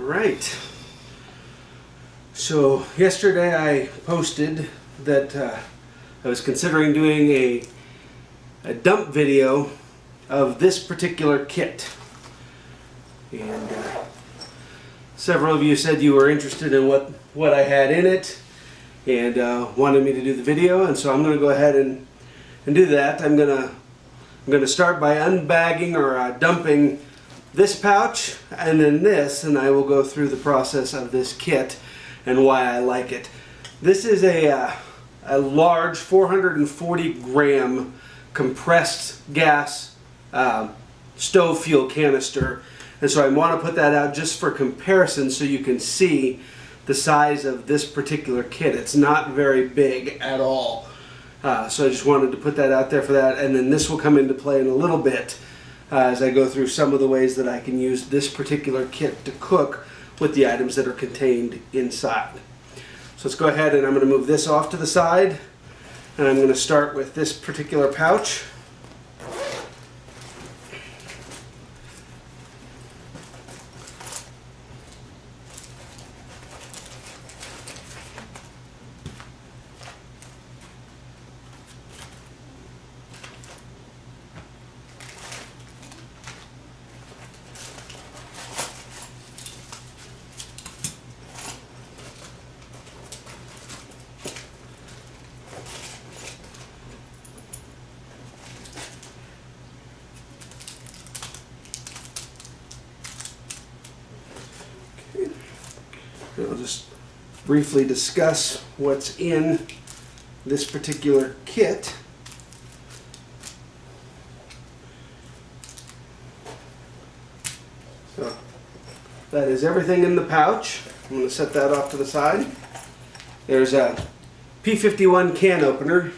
Right. So yesterday I posted that I was considering doing a dump video of this particular kit. And several of you said you were interested in what I had in it and wanted me to do the video, and so I'm going to go ahead and do that. I'm going to start by unbagging or dumping this pouch and then this, and I will go through the process of this kit and why I like it. This is a large 440 gram compressed gas stove fuel canister, and so I want to put that out just for comparison so you can see the size of this particular kit. It's not very big at all, so I just wanted to put that out there for that, and then this will come into play in a little bit as I go through some of the ways that I can use this particular kit to cook with the items that are contained inside. So let's go ahead, and I'm going to move this off to the side, and I'm going to start with this particular pouch. I'll just briefly discuss what's in this particular kit. So that is everything in the pouch. I'm going to set that off to the side. There's a P51 can opener.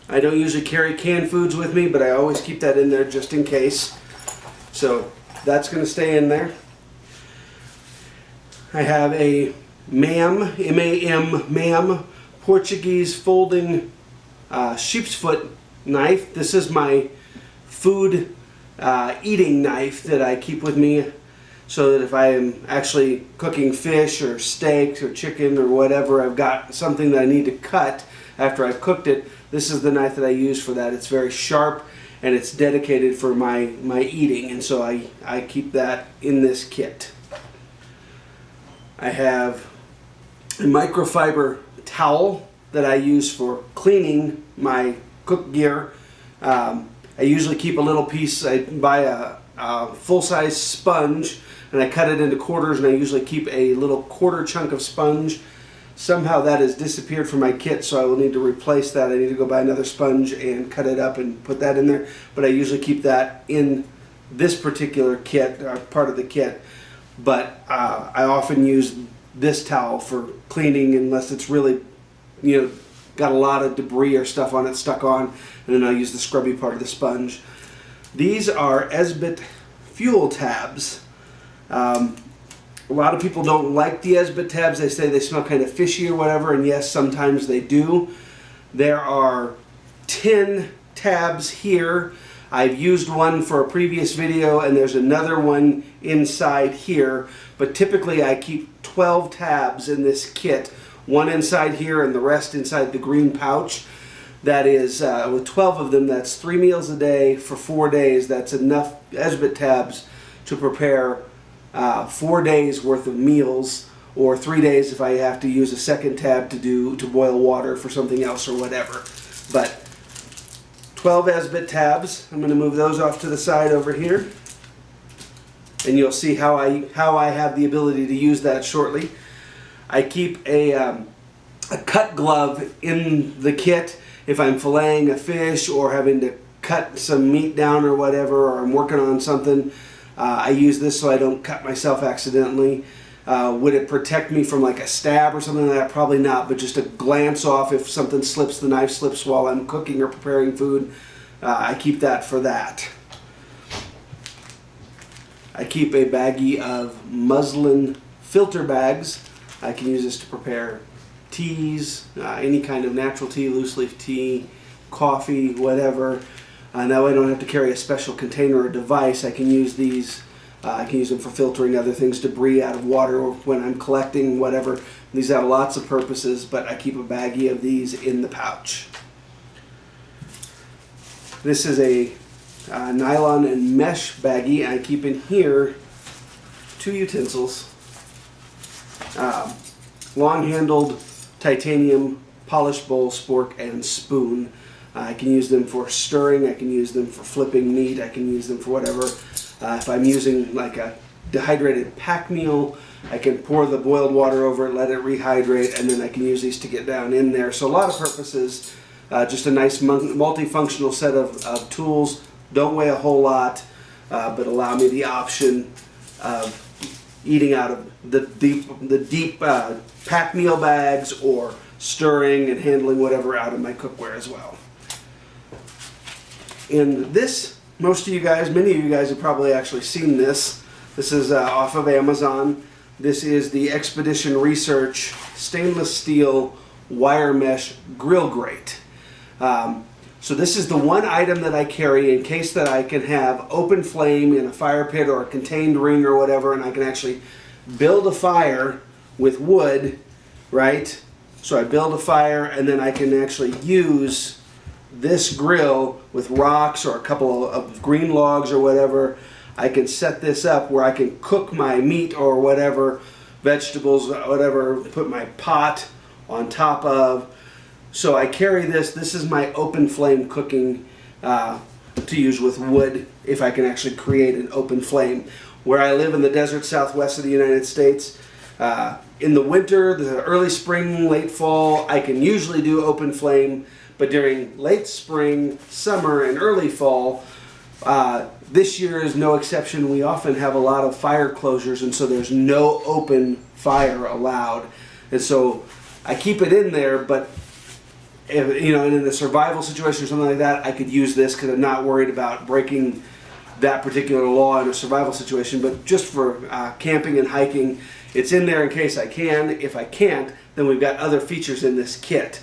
I don't usually carry canned foods with me, but I always keep that in there just in case. So that's going to stay in there. I have a MAM, M-A-M, Portuguese folding sheep's foot knife. This is my food eating knife that I keep with me so that if I am actually cooking fish or steaks or chicken or whatever, I've got something that I need to cut after I've cooked it. This is the knife that I use for that. It's very sharp and it's dedicated for my eating, and so I keep that in this kit. I have a microfiber towel that I use for cleaning my cook gear. I usually keep a little piece. I buy a full-size sponge and I cut it into quarters, and I usually keep a little quarter chunk of sponge. Somehow that has disappeared from my kit, so I will need to replace that. I need to go buy another sponge and cut it up and put that in there, but I usually keep that in this particular kit, part of the kit. But I often use this towel for cleaning unless it's really, got a lot of debris or stuff on it stuck on, and then I'll use the scrubby part of the sponge. These are Esbit fuel tabs. A lot of people don't like the Esbit tabs. They say they smell kind of fishy or whatever, and yes, sometimes they do. There are 10 tabs here. I've used one for a previous video, and there's another one inside here, but typically I keep 12 tabs in this kit, one inside here and the rest inside the green pouch. That is, with 12 of them, that's 3 meals a day for 4 days. That's enough Esbit tabs to prepare 4 days worth of meals, or 3 days if I have to use a second tab to boil water for something else or whatever. But 12 Esbit tabs. I'm going to move those off to the side over here, and you'll see how I have the ability to use that shortly. I keep a cut glove in the kit if I'm filleting a fish or having to cut some meat down or whatever, or I'm working on something. I use this so I don't cut myself accidentally. Would it protect me from like a stab or something like that? Probably not, but just a glance off if something slips, the knife slips while I'm cooking or preparing food. I keep that for that. I keep a baggie of muslin filter bags. I can use this to prepare teas, any kind of natural tea, loose leaf tea, coffee, whatever. That way I don't have to carry a special container or device. I can use these I can use them for filtering other things, debris out of water, or when I'm collecting whatever. These have lots of purposes, but I keep a baggie of these in the pouch. This is a nylon and mesh baggie. I keep in here 2 utensils. Long-handled titanium polished bowl, spork, and spoon. I can use them for stirring, I can use them for flipping meat, I can use them for whatever. If I'm using like a dehydrated pack meal, I can pour the boiled water over it, let it rehydrate, and then I can use these to get down in there. So a lot of purposes, just a nice multifunctional set of tools. Don't weigh a whole lot, but allow me the option of eating out of the deep pack meal bags, or stirring and handling whatever out of my cookware as well. And this, most of you guys, many of you guys have probably actually seen this. This is off of Amazon. This is the Expedition Research stainless steel wire mesh grill grate. So this is the one item that I carry in case that I can have open flame in a fire pit or a contained ring or whatever, and I can actually build a fire with wood, right? So I build a fire, and then I can actually use this grill with rocks or a couple of green logs or whatever. I can set this up where I can cook my meat or whatever, vegetables, whatever, put my pot on top of. So I carry this. This is my open flame cooking to use with wood if I can actually create an open flame. Where I live in the desert southwest of the United States, in the winter, the early spring, late fall, I can usually do open flame, but during late spring, summer, and early fall, this year is no exception. We often have a lot of fire closures, and so there's no open fire allowed. And so I keep it in there, but if, you know, in a survival situation or something like that, I could use this because I'm not worried about breaking that particular law in a survival situation. But just for camping and hiking, it's in there in case I can. If I can't, then we've got other features in this kit.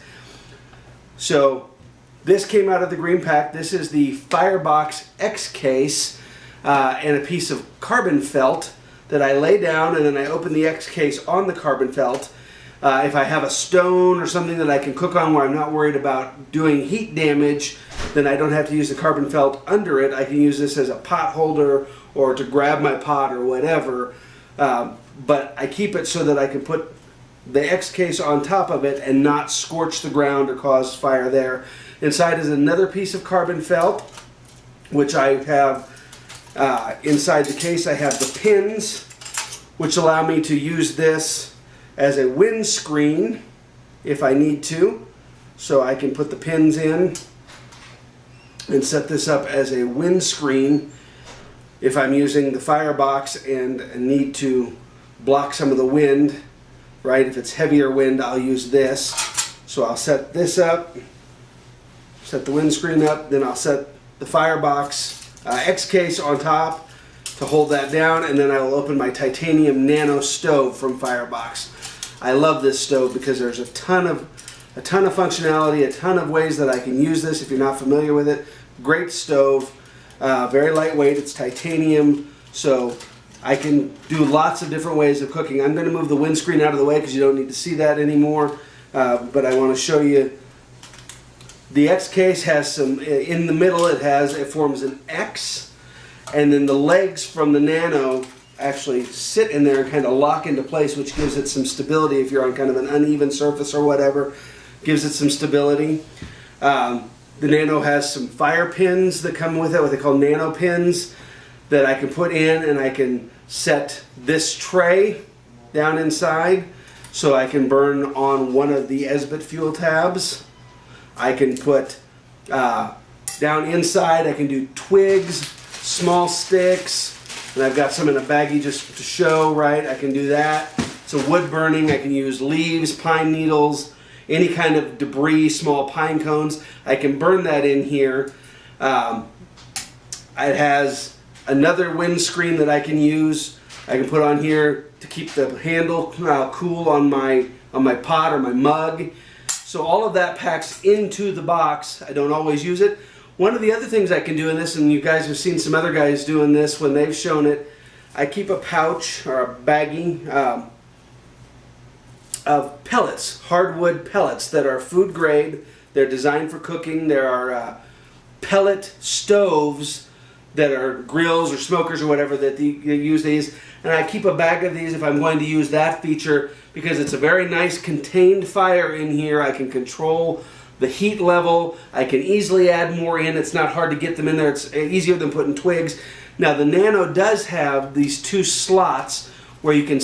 So this came out of the Green Pack. This is the Firebox X case and a piece of carbon felt that I lay down, and then I open the X case on the carbon felt. If I have a stone or something that I can cook on where I'm not worried about doing heat damage, then I don't have to use the carbon felt under it. I can use this as a pot holder or to grab my pot or whatever. But I keep it so that I can put the X case on top of it and not scorch the ground or cause fire there. Inside is another piece of carbon felt, which I have inside the case. I have the pins, which allow me to use this as a windscreen if I need to. So I can put the pins in and set this up as a windscreen if I'm using the Firebox and need to block some of the wind, right? If it's heavier wind, I'll use this. So I'll set this up, set the windscreen up, then I'll set the Firebox X case on top to hold that down, and then I will open my titanium nano stove from Firebox. I love this stove because there's a ton of functionality, a ton of ways that I can use this if you're not familiar with it. Great stove, very lightweight, it's titanium, so I can do lots of different ways of cooking. I'm going to move the windscreen out of the way because you don't need to see that anymore, but I want to show you. The X case has some, in the middle it forms an X, and then the legs from the Nano actually sit in there and kind of lock into place, which gives it some stability if you're on kind of an uneven surface or whatever. Gives it some stability. The Nano has some fire pins that come with it, what they call nano pins, that I can put in, and I can set this tray down inside so I can burn on one of the Esbit fuel tabs. I can put down inside, I can do twigs, small sticks, and I've got some in a baggie just to show, right? I can do that. So wood burning, I can use leaves, pine needles, any kind of debris, small pine cones. I can burn that in here. It has another windscreen that I can use. I can put on here to keep the handle cool on my pot or my mug. So all of that packs into the box. I don't always use it. One of the other things I can do in this, and you guys have seen some other guys doing this when they've shown it, I keep a pouch or a baggie of pellets, hardwood pellets that are food grade. They're designed for cooking. There are pellet stoves that are grills or smokers or whatever that you use these. And I keep a bag of these if I'm going to use that feature, because it's a very nice contained fire in here. I can control the heat level. I can easily add more in. It's not hard to get them in there. It's easier than putting twigs. Now the Nano does have these 2 slots where you can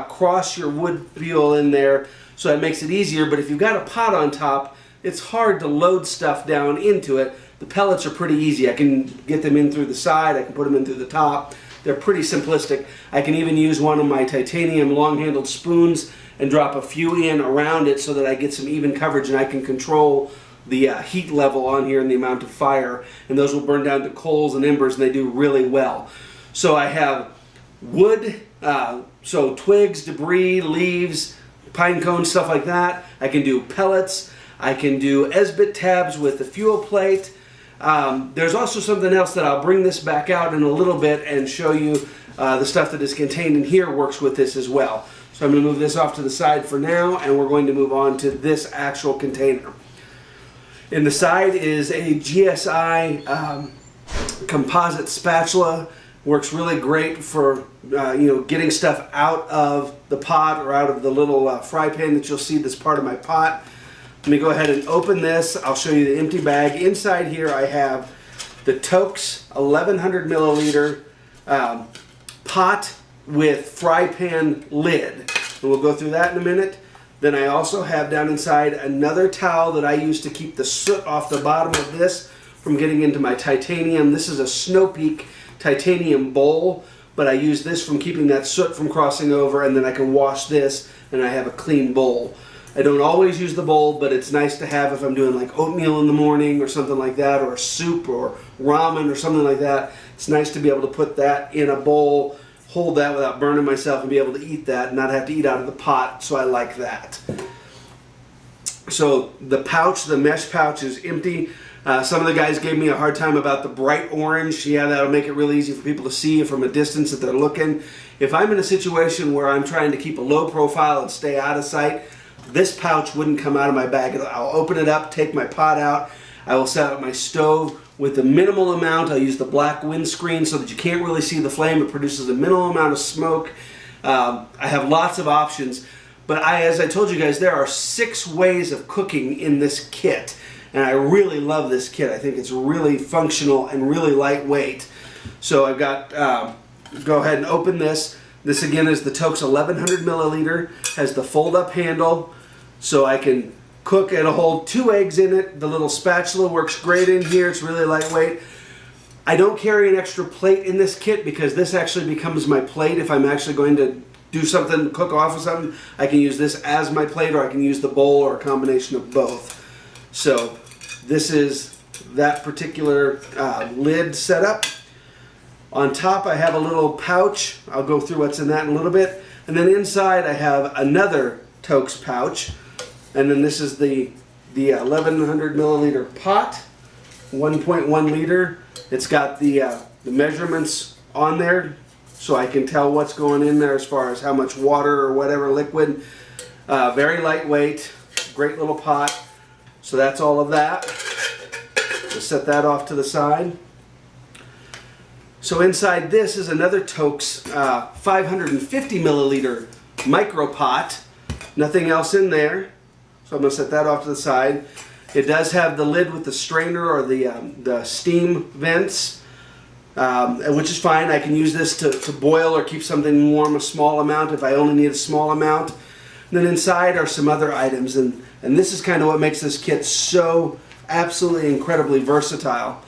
cross your wood fuel in there, so that makes it easier. But if you've got a pot on top, it's hard to load stuff down into it. The pellets are pretty easy. I can get them in through the side. I can put them in through the top. They're pretty simplistic. I can even use one of my titanium long-handled spoons and drop a few in around it so that I get some even coverage, and I can control the heat level on here and the amount of fire, and those will burn down to coals and embers, and they do really well. So I have wood, so twigs, debris, leaves, pine cones, stuff like that. I can do pellets. I can do Esbit tabs with the fuel plate. There's also something else that I'll bring this back out in a little bit and show you. The stuff that is contained in here works with this as well. So I'm going to move this off to the side for now, and we're going to move on to this actual container. In the side is a GSI composite spatula. Works really great for getting stuff out of the pot or out of the little fry pan that you'll see that's part of my pot. Let me go ahead and open this. I'll show you the empty bag. Inside here I have the Toaks 1100 milliliter pot with fry pan lid. And we'll go through that in a minute. Then I also have down inside another towel that I use to keep the soot off the bottom of this from getting into my titanium. This is a Snow Peak titanium bowl, but I use this from keeping that soot from crossing over, and then I can wash this and I have a clean bowl. I don't always use the bowl, but it's nice to have if I'm doing like oatmeal in the morning or something like that, or soup or ramen or something like that. It's nice to be able to put that in a bowl, hold that without burning myself, and be able to eat that and not have to eat out of the pot, so I like that. So the pouch, the mesh pouch, is empty. Some of the guys gave me a hard time about the bright orange. Yeah, that'll make it really easy for people to see from a distance that they're looking. If I'm in a situation where I'm trying to keep a low profile and stay out of sight, this pouch wouldn't come out of my bag. I'll open it up, take my pot out. I will set up my stove with a minimal amount. I'll use the black windscreen so that you can't really see the flame. It produces a minimal amount of smoke. I have lots of options, but as I told you guys, there are 6 ways of cooking in this kit, and I really love this kit. I think it's really functional and really lightweight. So I've got, go ahead and open this. This again is the Toaks 1100 milliliter, has the fold-up handle, so I can cook. It'll hold 2 eggs in it. The little spatula works great in here. It's really lightweight. I don't carry an extra plate in this kit because this actually becomes my plate. If I'm actually going to do something, cook off of something, I can use this as my plate, or I can use the bowl, or a combination of both. So this is that particular lid setup. On top I have a little pouch. I'll go through what's in that in a little bit. And then inside I have another Toaks pouch. And then this is the 1100 milliliter pot, 1.1 liter. It's got the measurements on there, so I can tell what's going in there as far as how much water or whatever liquid. Very lightweight, great little pot. So that's all of that. Just set that off to the side. So inside this is another Toaks 550 milliliter micro pot. Nothing else in there. So I'm going to set that off to the side. It does have the lid with the strainer or the steam vents, which is fine. I can use this to boil or keep something warm a small amount if I only need a small amount. And then inside are some other items, and this is kind of what makes this kit so absolutely incredibly versatile.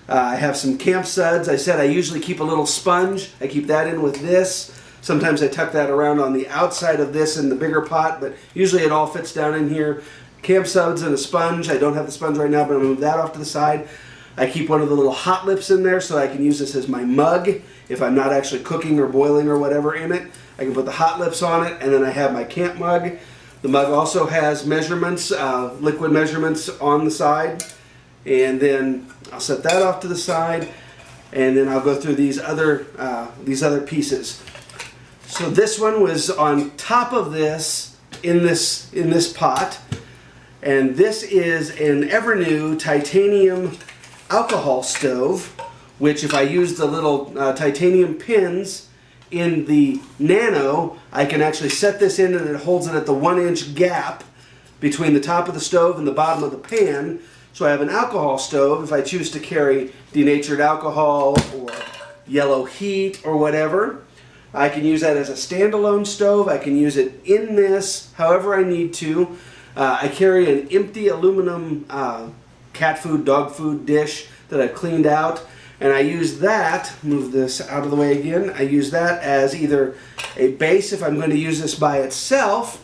I have some camp suds. I said I usually keep a little sponge. I keep that in with this. Sometimes I tuck that around on the outside of this in the bigger pot, but usually it all fits down in here. Camp suds and a sponge. I don't have the sponge right now, but I'm going to move that off to the side. I keep one of the little hot lips in there so I can use this as my mug if I'm not actually cooking or boiling or whatever in it. I can put the hot lips on it, and then I have my camp mug. The mug also has measurements, liquid measurements on the side, and then I'll set that off to the side. and then I'll go through these other pieces. So this one was on top of this in this pot, and this is an Evernew titanium alcohol stove, which if I use the little titanium pins in the Nano, I can actually set this in and it holds it at the 1-inch gap between the top of the stove and the bottom of the pan. So I have an alcohol stove if I choose to carry denatured alcohol or yellow heat or whatever. I can use that as a standalone stove. I can use it in this however I need to. I carry an empty aluminum cat food, dog food dish that I've cleaned out, and I use that, move this out of the way again, I use that as either a base if I'm going to use this by itself,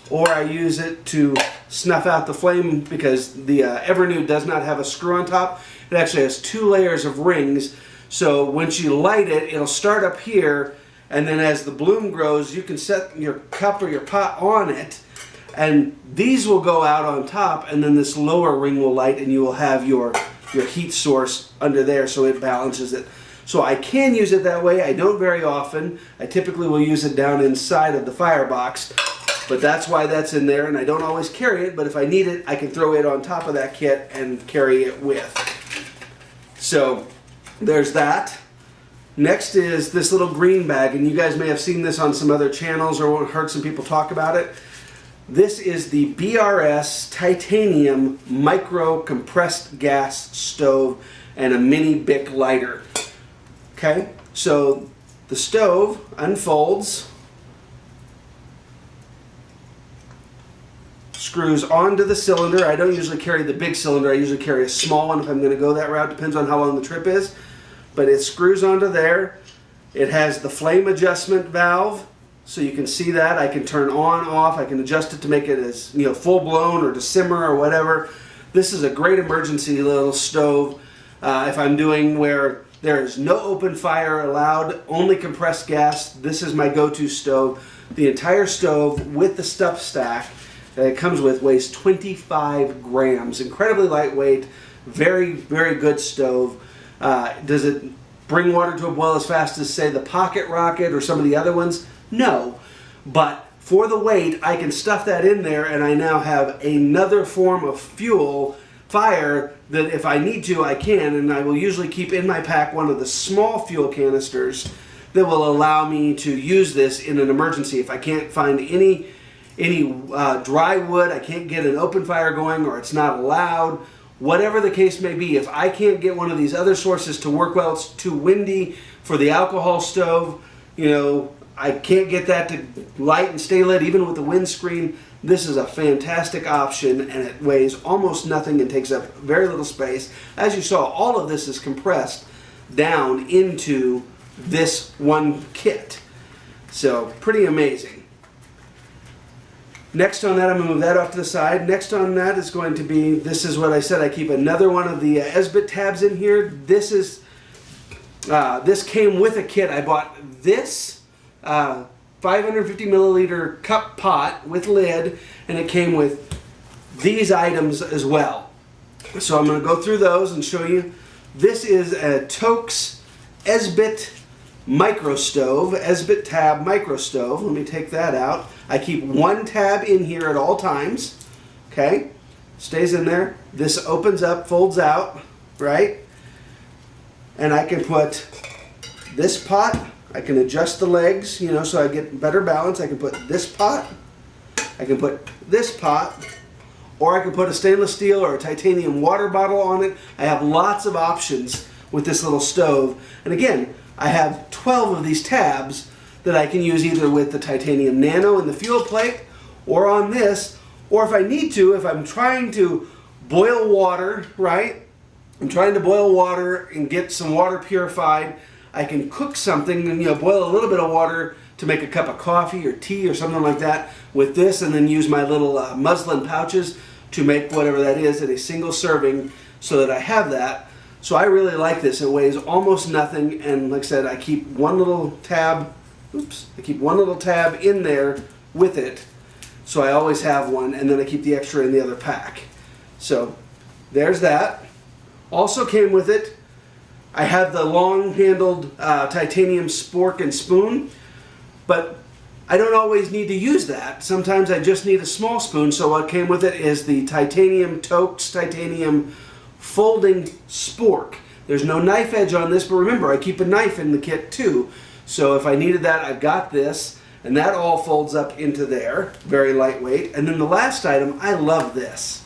or I use it to snuff out the flame because the Evernew does not have a screw on top. It actually has 2 layers of rings, so once you light it, it'll start up here, and then as the bloom grows, you can set your cup or your pot on it, and these will go out on top, and then this lower ring will light, and you will have your heat source under there, so it balances it. So I can use it that way. I don't very often. I typically will use it down inside of the firebox, but that's why that's in there, and I don't always carry it, but if I need it, I can throw it on top of that kit and carry it with. So there's that. Next is this little green bag, and you guys may have seen this on some other channels or heard some people talk about it. This is the BRS Titanium Micro Compressed Gas Stove and a mini Bic lighter. Okay, so the stove unfolds, screws onto the cylinder. I don't usually carry the big cylinder. I usually carry a small one if I'm going to go that route. Depends on how long the trip is. But it screws onto there. It has the flame adjustment valve, so you can see that. I can turn on, off. I can adjust it to make it as full blown or to simmer or whatever. This is a great emergency little stove if I'm doing where there is no open fire allowed, only compressed gas. This is my go-to stove. The entire stove with the stuff stack that it comes with weighs 25 grams. Incredibly lightweight, very, very good stove. Does it bring water to a boil as fast as, say, the Pocket Rocket or some of the other ones? No. But for the weight, I can stuff that in there, and I now have another form of fuel, fire, that if I need to, I can. And I will usually keep in my pack one of the small fuel canisters that will allow me to use this in an emergency. If I can't find any dry wood, I can't get an open fire going, or it's not allowed, whatever the case may be, if I can't get one of these other sources to work well, it's too windy for the alcohol stove, I can't get that to light and stay lit even with the windscreen, this is a fantastic option, and it weighs almost nothing and takes up very little space. As you saw, all of this is compressed down into this one kit. So pretty amazing. Next on that, I'm going to move that off to the side. Next on that is going to be, this is what I said, I keep another one of the Esbit tabs in here. This came with a kit. I bought this 550 milliliter cup pot with lid, and it came with these items as well. So I'm going to go through those and show you. This is a Toaks Esbit micro stove, Esbit tab micro stove. Let me take that out. I keep one tab in here at all times. Okay, stays in there. This opens up, folds out, right? And I can put this pot. I can adjust the legs, so I get better balance. I can put this pot. I can put this pot, or I can put a stainless steel or a titanium water bottle on it. I have lots of options with this little stove. And again, I have 12 of these tabs that I can use either with the titanium nano in the fuel plate or on this, or if I need to, if I'm trying to boil water, right? I'm trying to boil water and get some water purified. I can cook something and boil a little bit of water to make a cup of coffee or tea or something like that with this, and then use my little muslin pouches to make whatever that is in a single serving so that I have that. So I really like this. It weighs almost nothing, and like I said, I keep one little tab, I keep one little tab in there with it, so I always have one, and then I keep the extra in the other pack. So there's that. Also came with it I have the long-handled titanium spork and spoon, but I don't always need to use that. Sometimes I just need a small spoon, so what came with it is the Titanium Tokes Titanium Folding Spork. There's no knife edge on this, but remember, I keep a knife in the kit too. So if I needed that, I've got this, and that all folds up into there. Very lightweight. And then the last item, I love this.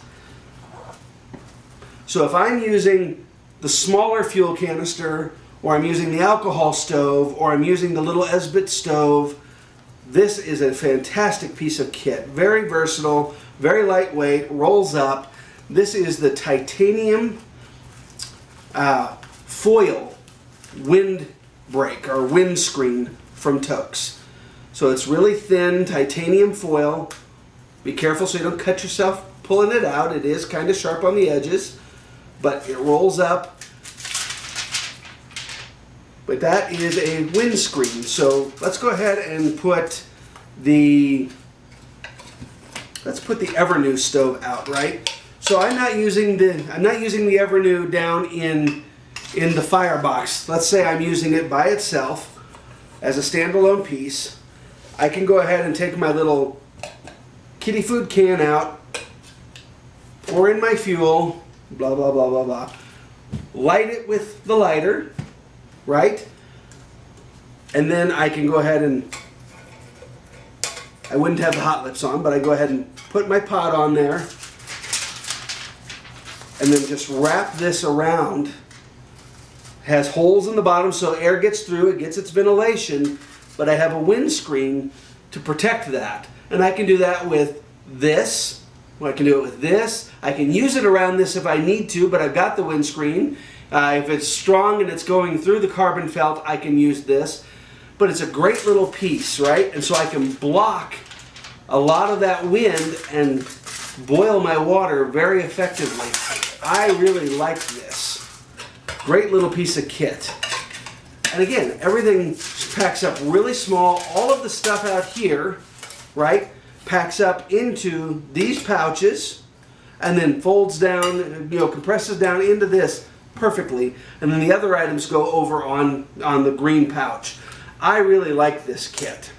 So if I'm using the smaller fuel canister, or I'm using the alcohol stove, or I'm using the little Esbit stove, this is a fantastic piece of kit. Very versatile, very lightweight, rolls up. This is the titanium foil windbreak or windscreen from Tokes. So it's really thin titanium foil. Be careful so you don't cut yourself pulling it out. It is kind of sharp on the edges, but it rolls up. But that is a windscreen. So let's go ahead and put the Evernew stove out, right? So I'm not using the Evernew down in the firebox. Let's say I'm using it by itself as a standalone piece. I can go ahead and take my little kitty food can out, pour in my fuel, blah blah blah blah blah. Light it with the lighter, right? And then I can go ahead and, I wouldn't have the hot lips on, but I go ahead and put my pot on there and then just wrap this around. Has holes in the bottom so air gets through, it gets its ventilation, but I have a windscreen to protect that. And I can do that with this. Well, I can do it with this. I can use it around this if I need to, but I've got the windscreen. If it's strong and it's going through the carbon felt, I can use this. But it's a great little piece, right? And so I can block a lot of that wind and boil my water very effectively. I really like this. Great little piece of kit. And again, everything packs up really small. All of the stuff out here, right, packs up into these pouches and then folds down, compresses down into this perfectly. And then the other items go over on the green pouch. I really like this kit.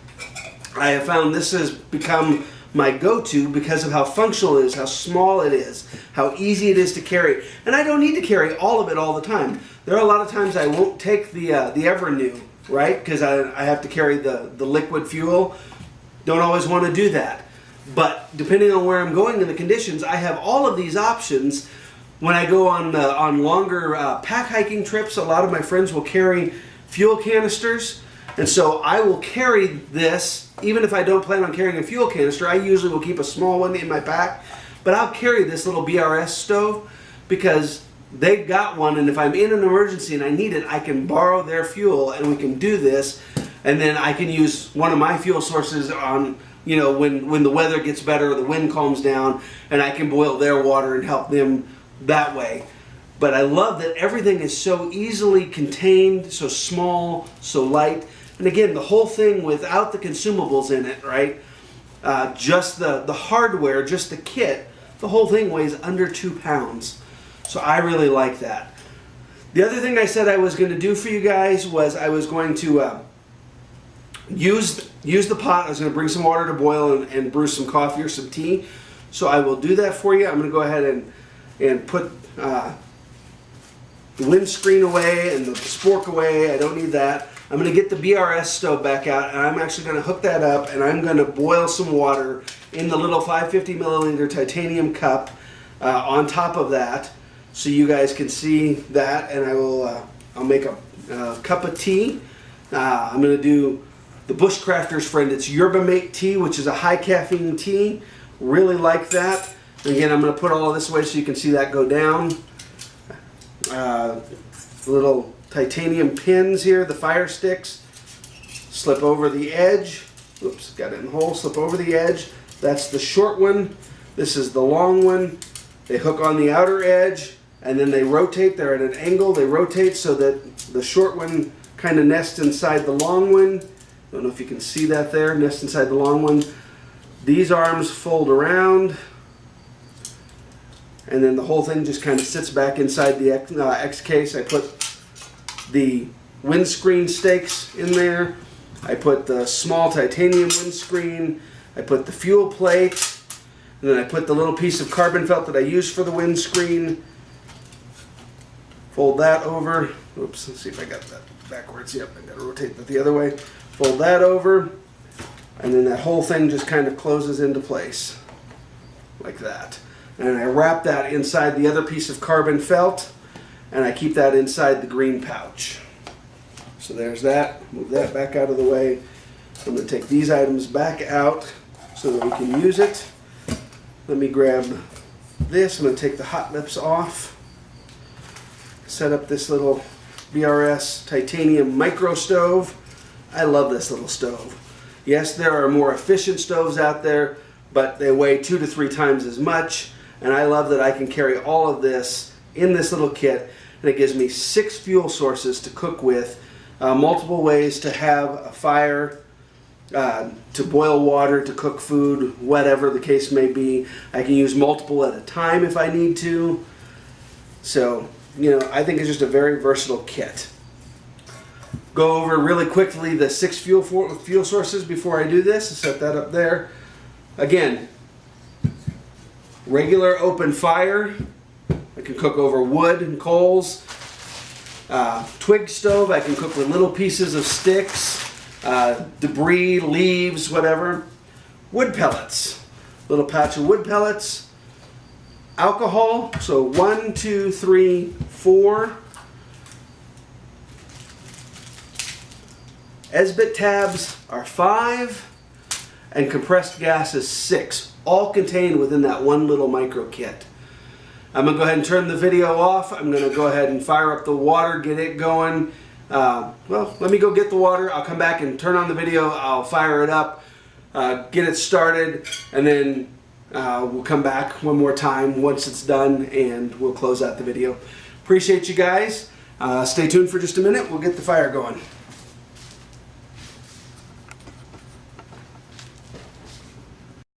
I have found this has become my go-to because of how functional it is, how small it is, how easy it is to carry. And I don't need to carry all of it all the time. There are a lot of times I won't take the Evernew, right? Because I have to carry the liquid fuel. Don't always want to do that. But depending on where I'm going in the conditions, I have all of these options. When I go on longer pack hiking trips, a lot of my friends will carry fuel canisters. And so I will carry this, even if I don't plan on carrying a fuel canister. I usually will keep a small one in my pack, but I'll carry this little BRS stove because they've got one, and if I'm in an emergency and I need it, I can borrow their fuel and we can do this, and then I can use one of my fuel sources on, when the weather gets better or the wind calms down, and I can boil their water and help them that way. But I love that everything is so easily contained, so small, so light. And again, the whole thing without the consumables in it, right? Just the hardware, just the kit, the whole thing weighs under 2 pounds. So I really like that. The other thing I said I was going to do for you guys was I was going to use the pot. I was going to bring some water to boil and brew some coffee or some tea. So I will do that for you. I'm going to go ahead and put the windscreen away and the spork away. I don't need that. I'm going to get the BRS stove back out, and I'm actually going to hook that up, and I'm going to boil some water in the little 550 milliliter titanium cup on top of that, so you guys can see that. And I'll make a cup of tea. I'm going to do the Bushcrafter's Friend. It's Yerba Mate tea, which is a high caffeine tea. Really like that. And again, I'm going to put all of this away so you can see that go down. Little titanium pins here, the fire sticks, slip over the edge. Oops, got it in the hole, slip over the edge. That's the short one. This is the long one. They hook on the outer edge and then they rotate. They're at an angle. They rotate so that the short one kind of nests inside the long one. Don't know if you can see that there, nest inside the long one. These arms fold around, and then the whole thing just kind of sits back inside the X case. I put the windscreen stakes in there. I put the small titanium windscreen. I put the fuel plate. And then I put the little piece of carbon felt that I used for the windscreen. Fold that over. Oops, let's see if I got that backwards. Yep, I gotta rotate that the other way. Fold that over. And then that whole thing just kind of closes into place. Like that. And I wrap that inside the other piece of carbon felt. And I keep that inside the green pouch. So there's that. Move that back out of the way. I'm going to take these items back out so that we can use it. Let me grab this. I'm going to take the hot lips off. Set up this little BRS titanium micro stove. I love this little stove. Yes, there are more efficient stoves out there, but they weigh 2 to 3 times as much. And I love that I can carry all of this in this little kit. And it gives me 6 fuel sources to cook with. Multiple ways to have a fire, to boil water, to cook food, whatever the case may be. I can use multiple at a time if I need to. So, I think it's just a very versatile kit. Go over really quickly the 6 fuel sources before I do this. Set that up there. Again, regular open fire. I can cook over wood and coals. Twig stove, I can cook with little pieces of sticks, debris, leaves, whatever. Wood pellets, little patch of wood pellets. Alcohol, so 1, 2, 3, 4. Esbit tabs are 5. And compressed gas is 6, all contained within that one little micro kit. I'm going to go ahead and turn the video off. I'm going to go ahead and fire up the water, get it going. Well, let me go get the water. I'll come back and turn on the video. I'll fire it up, get it started, and then we'll come back one more time once it's done, and we'll close out the video. Appreciate you guys. Stay tuned for just a minute. We'll get the fire going.